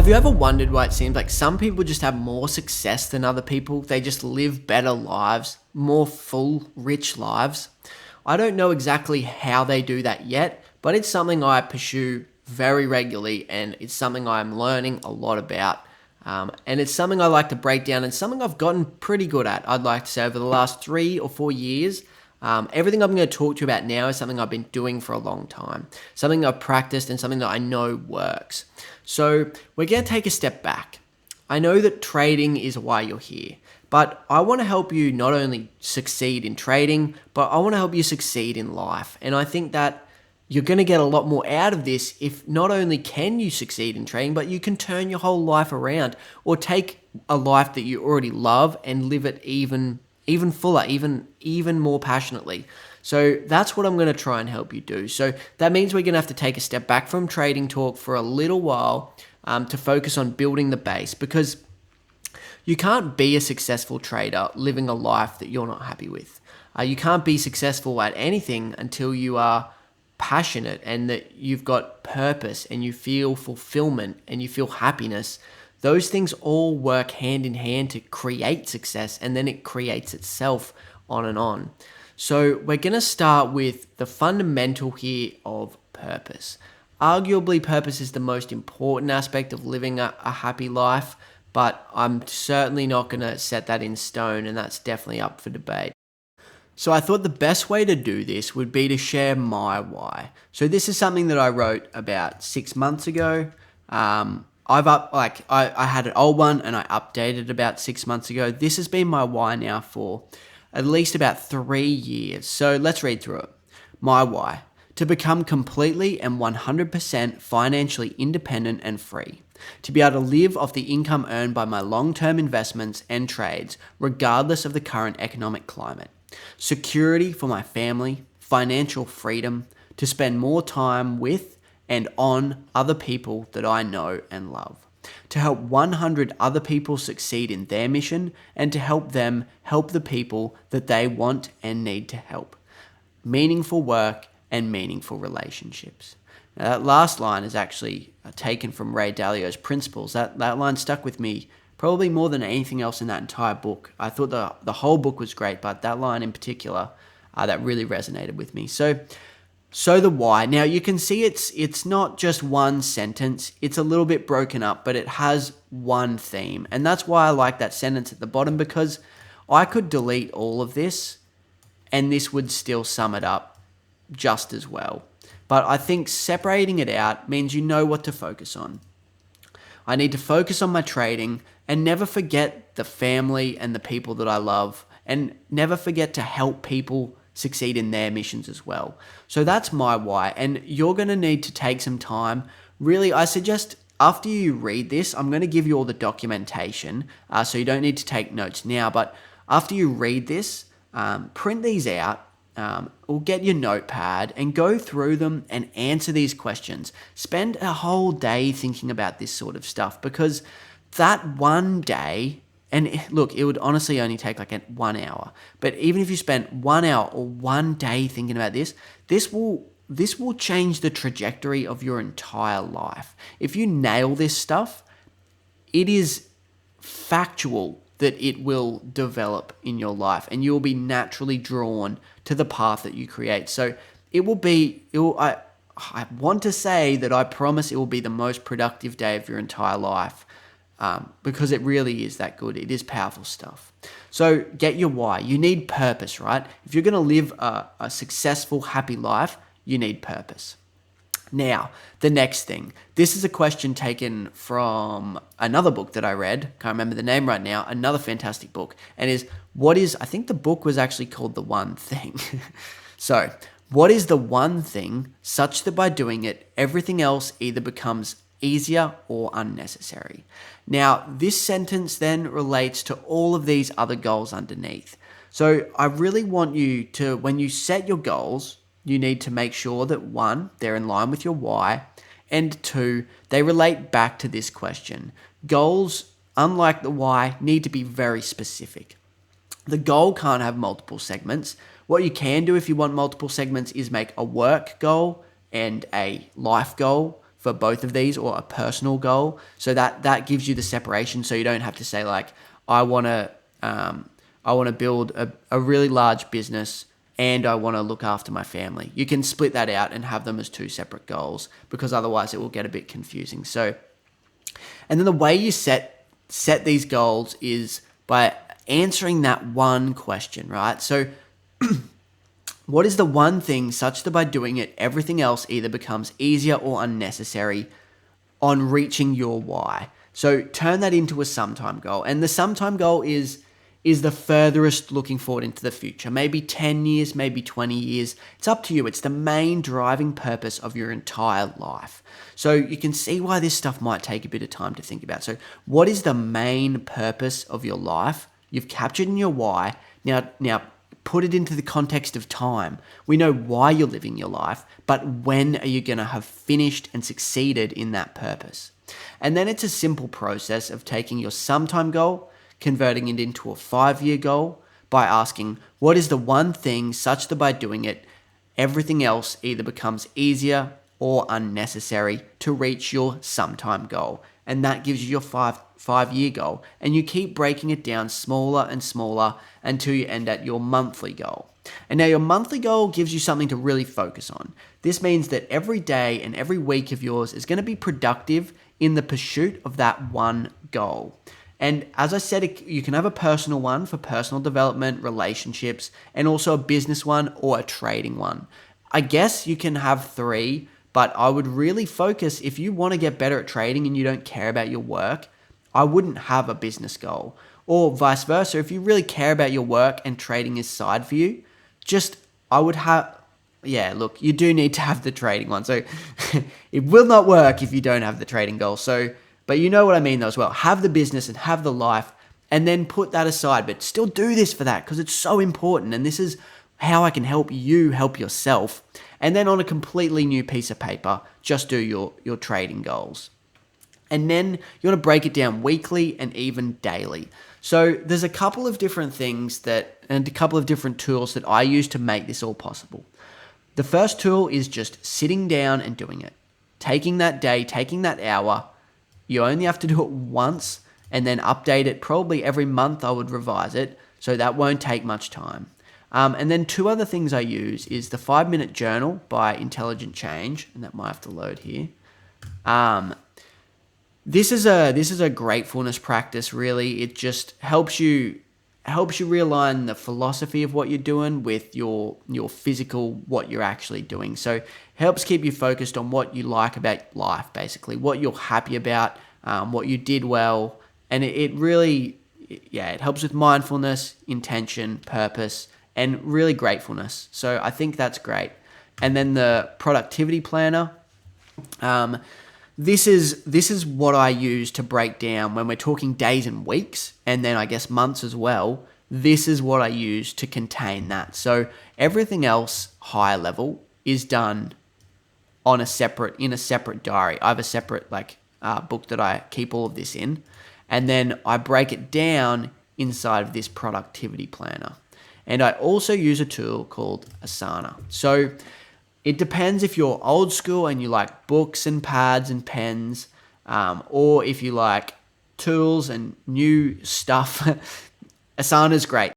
Have you ever wondered why it seems like some people just have more success than other people? They just live better lives, more full, rich lives. I don't know exactly how they do that yet, but it's something I pursue very regularly and it's something I'm learning a lot about. And it's something I like to break down and something I've gotten pretty good at, I'd like to say, over the last 3 or 4 years. Everything I'm going to talk to you about now is something I've been doing for a long time, something I've practiced and something that I know works. So we're going to take a step back. I know that trading is why you're here, but I want to help you not only succeed in trading, but I want to help you succeed in life. And I think that you're going to get a lot more out of this if not only can you succeed in trading, but you can turn your whole life around or take a life that you already love and live it even fuller, even more passionately. So that's what I'm going to try and help you do. So that means we're going to have to take a step back from trading talk for a little while to focus on building the base, because you can't be a successful trader living a life that you're not happy with. You can't be successful at anything until you are passionate and that you've got purpose and you feel fulfillment and you feel happiness. Those things all work hand in hand to create success, and then it creates itself on and on. So we're going to start with the fundamental here of purpose. Arguably, purpose is the most important aspect of living a happy life, but I'm certainly not going to set that in stone, and that's definitely up for debate. So I thought the best way to do this would be to share my why. So this is something that I wrote about 6 months ago. I had an old one and I updated about 6 months ago. This has been my why now for at least about 3 years. So let's read through it. My why: to become completely and 100% financially independent and free. To be able to live off the income earned by my long-term investments and trades, regardless of the current economic climate. Security for my family, financial freedom, to spend more time with and on other people that I know and love. To help 100 other people succeed in their mission and to help them help the people that they want and need to help. Meaningful work and meaningful relationships. Now, that last line is actually taken from Ray Dalio's Principles. That line stuck with me probably more than anything else in that entire book. I thought the whole book was great, but that line in particular, that really resonated with me. So the why. Now you can see it's not just one sentence. It's a little bit broken up, but it has one theme. And that's why I like that sentence at the bottom, because I could delete all of this and this would still sum it up just as well. But I think separating it out means you know what to focus on. I need to focus on my trading and never forget the family and the people that I love, and never forget to help people succeed in their missions as well. So that's my why, and you're going to need to take some time. Really, I suggest after you read this, I'm going to give you all the documentation, so you don't need to take notes now, but after you read this, print these out, or get your notepad and go through them and answer these questions. Spend a whole day thinking about this sort of stuff, because that one day, and look, it would honestly only take like 1 hour, but even if you spent 1 hour or one day thinking about this will change the trajectory of your entire life. If you nail this stuff, it is factual that it will develop in your life and you will be naturally drawn to the path that you create. So I want to say that I promise it will be the most productive day of your entire life, because it really is that good. It is powerful stuff. So get your why. You need purpose, right? If you're going to live a successful, happy life, you need purpose. Now, the next thing. This is a question taken from another book that I read. Can't remember the name right now. Another fantastic book. And I think the book was actually called The One Thing. So, what is the one thing such that by doing it, everything else either becomes easier or unnecessary? Now, this sentence then relates to all of these other goals underneath. So, I really want you to, when you set your goals, you need to make sure that 1, they're in line with your why, and 2, they relate back to this question. Goals, unlike the why, need to be very specific. The goal can't have multiple segments. What you can do if you want multiple segments is make a work goal and a life goal. for both of these, or a personal goal. So that gives you the separation. So you don't have to say like, I want to build a really large business and I want to look after my family. You can split that out and have them as two separate goals, because otherwise it will get a bit confusing. So, and then the way you set these goals is by answering that one question, right? So what is the one thing such that by doing it, everything else either becomes easier or unnecessary on reaching your why? So turn that into a sometime goal. And the sometime goal is the furthest looking forward into the future. Maybe 10 years, maybe 20 years. It's up to you. It's the main driving purpose of your entire life. So you can see why this stuff might take a bit of time to think about. So what is the main purpose of your life? You've captured in your why. Now put it into the context of time. We know why you're living your life, but when are you going to have finished and succeeded in that purpose? And then it's a simple process of taking your sometime goal, converting it into a 5-year goal by asking, what is the one thing such that by doing it, everything else either becomes easier or unnecessary to reach your sometime goal? And that gives you your five-year goal. And you keep breaking it down smaller and smaller until you end at your monthly goal. And now your monthly goal gives you something to really focus on. This means that every day and every week of yours is going to be productive in the pursuit of that one goal. And as I said, you can have a personal one for personal development, relationships, and also a business one or a trading one. I guess you can have 3, but I would really focus, if you want to get better at trading and you don't care about your work, I wouldn't have a business goal. Or vice versa, if you really care about your work and trading is side for you, I would have, look, you do need to have the trading one. So it will not work if you don't have the trading goal. So, but you know what I mean though as well. Have the business and have the life, and then put that aside, but still do this for that because it's so important. And this is how I can help you help yourself. And then on a completely new piece of paper, just do your trading goals. And then you want to break it down weekly and even daily. So there's a couple of different things and a couple of different tools that I use to make this all possible. The first tool is just sitting down and doing it. Taking that day, taking that hour. You only have to do it once and then update it. Probably every month I would revise it. So that won't take much time. And then 2 other things I use is the 5-minute journal by Intelligent Change. And that might have to load here. This is a gratefulness practice, really. It just helps you realign the philosophy of what you're doing with your physical, what you're actually doing. So it helps keep you focused on what you like about life, basically, what you're happy about, what you did well. And it really, it helps with mindfulness, intention, purpose, and really gratefulness. So I think that's great. And then the productivity planner. This is what I use to break down when we're talking days and weeks, and then I guess months as well. This is what I use to contain that. So everything else higher level is done in a separate diary. I have a separate book that I keep all of this in, and then I break it down inside of this productivity planner. And I also use a tool called Asana. So it depends if you're old school and you like books and pads and pens, or if you like tools and new stuff. Asana's great.